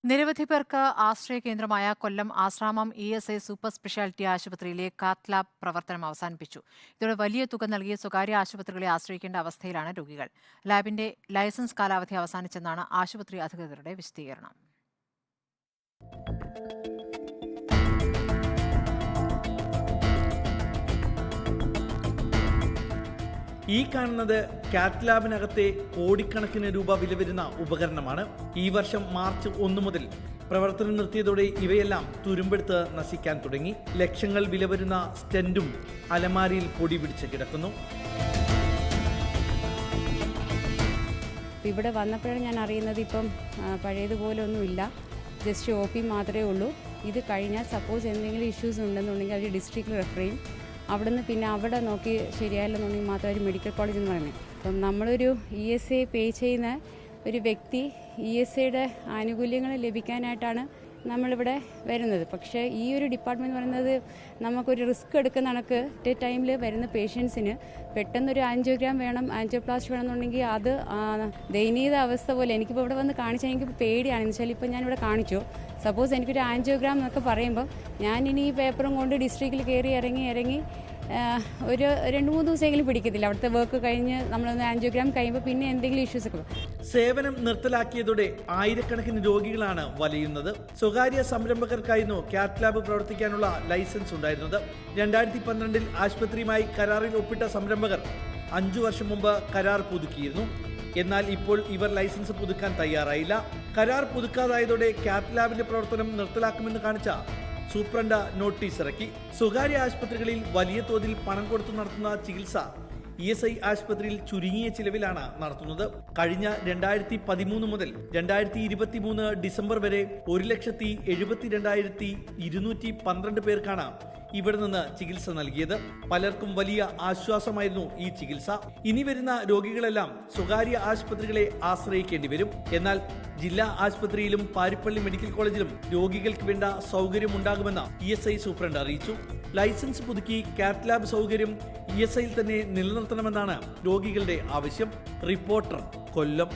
നിരവധി പേർക്ക് ആശ്രയ കേന്ദ്രമായ കൊല്ലം ആശ്രാമം ESI സൂപ്പർ സ്പെഷ്യാലിറ്റി ആശുപത്രിയിലെ കാത്ത് ലാബ് പ്രവർത്തനം അവസാനിപ്പിച്ചു. ഇതോടെ വലിയ തുക നൽകിയ സ്വകാര്യ ആശുപത്രികളെ ആശ്രയിക്കേണ്ട അവസ്ഥയിലാണ് രോഗികൾ. ലാബിന്റെ ലൈസൻസ് കാലാവധി അവസാനിച്ചെന്നാണ് ആശുപത്രി അധികൃതരുടെ വിശദീകരണം. ഈ കാണുന്നത് കാത്ത് ലാബിനകത്തെ കോടിക്കണക്കിന് രൂപ വില വരുന്ന ഉപകരണമാണ്. ഈ വർഷം മാർച്ച് 1 മുതൽ പ്രവർത്തനം നിർത്തിയതോടെ ഇവയെല്ലാം തുരുമ്പെടുത്ത് നശിക്കാൻ തുടങ്ങി. ലക്ഷങ്ങൾ വില വരുന്ന സ്റ്റെന്റും അലമാരിയിൽ പൊടി പിടിച്ച് കിടക്കുന്നു. ഇവിടെ വന്നപ്പോഴാണ് ഞാൻ അറിയുന്നത് ഇപ്പം പഴയതുപോലെ ഒന്നുമില്ല, ജസ്റ്റ് OP മാത്രമേ ഉള്ളൂ. ഇത് കഴിഞ്ഞാൽ സപ്പോസ് എന്തെങ്കിലും ഇഷ്യൂസ് ഉണ്ടെന്നുണ്ടെങ്കിൽ അവർ ഡിസ്ട്രിക്റ്റിൽ റെഫർ ചെയ്യും. അവിടുന്ന് പിന്നെ അവിടെ നോക്കി ശരിയായില്ലെന്നുണ്ടെങ്കിൽ മാത്രം ഒരു മെഡിക്കൽ കോളേജ് എന്ന് പറയുന്നത്. അപ്പം നമ്മളൊരു ESI പേ ചെയ്യുന്ന ഒരു വ്യക്തി ESIയുടെ ആനുകൂല്യങ്ങൾ ലഭിക്കാനായിട്ടാണ് നമ്മളിവിടെ വരുന്നത്. പക്ഷേ ഈ ഒരു ഡിപ്പാർട്ട്മെൻറ്റ് എന്ന് പറയുന്നത് നമുക്കൊരു റിസ്ക് എടുക്കുന്ന കണക്ക് ടൈമിൽ വരുന്ന പേഷ്യൻസിന് പെട്ടെന്നൊരു ആൻജിയോഗ്രാം വേണം, ആൻജിയോപ്ലാസ്റ്റി വേണമെന്നുണ്ടെങ്കിൽ അത് ദയനീയ അവസ്ഥ പോലെ. എനിക്കിപ്പോൾ ഇവിടെ വന്ന് കാണിച്ചാൽ എനിക്ക് പേടിയാണ്. എന്ന് വെച്ചാൽ ഇപ്പോൾ ഞാനിവിടെ കാണിച്ചു, സപ്പോസ് എനിക്കൊരു ആൻജിയോഗ്രാം എന്നൊക്കെ പറയുമ്പോൾ ഞാനിനി ഈ പേപ്പറും കൊണ്ട് ഡിസ്ട്രിക്റ്റിൽ കയറി ഇറങ്ങി ഒരു 2-3 ദിവസമെങ്കിലും പിടിക്കത്തില്ല. അവിടുത്തെ വർക്ക് കഴിഞ്ഞ് നമ്മളൊന്ന് ആൻജിയോഗ്രാം കഴിയുമ്പോൾ പിന്നെ എന്തെങ്കിലും ഇഷ്യൂസ് ഒക്കെ. സേവനം നിർത്തലാക്കിയതോടെ ആയിരക്കണക്കിന് രോഗികളാണ് വലയുന്നത്. സ്വകാര്യ സംരംഭകർക്കായിരുന്നു കാത്ത് ലാബ് പ്രവർത്തിക്കാനുള്ള ലൈസൻസ് ഉണ്ടായിരുന്നത്. 2012 ആശുപത്രിയുമായി കരാറിൽ ഒപ്പിട്ട സംരംഭകർ 5 വർഷം മുമ്പ് കരാർ പുതുക്കിയിരുന്നു. എന്നാൽ ഇപ്പോൾ ഇവർ ലൈസൻസ് പുതുക്കാൻ തയ്യാറായില്ല. കരാർ പുതുക്കാതായതോടെ കാത്ത് ലാബിന്റെ പ്രവർത്തനം നിർത്തലാക്കുമെന്ന് കാണിച്ച സൂപ്രണ്ട് നോട്ടീസ് ഇറക്കി. സ്വകാര്യ ആശുപത്രികളിൽ വലിയ തോതിൽ പണം കൊടുത്തു നടത്തുന്ന ചികിത്സ ESI ആശുപത്രിയിൽ ചുരുങ്ങിയ ചിലവിലാണ് നടത്തുന്നത്. കഴിഞ്ഞ 2013 മുതൽ 2023 ഡിസംബർ വരെ 1,72,212 പേർക്കാണ് ഇവിടെ നിന്ന് ചികിത്സ നൽകിയത്. പലർക്കും വലിയ ആശ്വാസമായിരുന്നു ഈ ചികിത്സ. ഇനി വരുന്ന രോഗികളെല്ലാം സ്വകാര്യ ആശുപത്രികളെ ആശ്രയിക്കേണ്ടി വരും. എന്നാൽ ജില്ലാ ആശുപത്രിയിലും പാരിപ്പള്ളി മെഡിക്കൽ കോളേജിലും രോഗികൾക്ക് വേണ്ട സൗകര്യം ഉണ്ടാകുമെന്ന് ESI സൂപ്രണ്ട് അറിയിച്ചു. ലൈസൻസ് പുതുക്കി കാത്ത് ലാബ് സൗകര്യം ESIയിൽ തന്നെ നിലനിർത്തണമെന്നാണ് രോഗികളുടെ ആവശ്യം. റിപ്പോർട്ടർ, കൊല്ലം.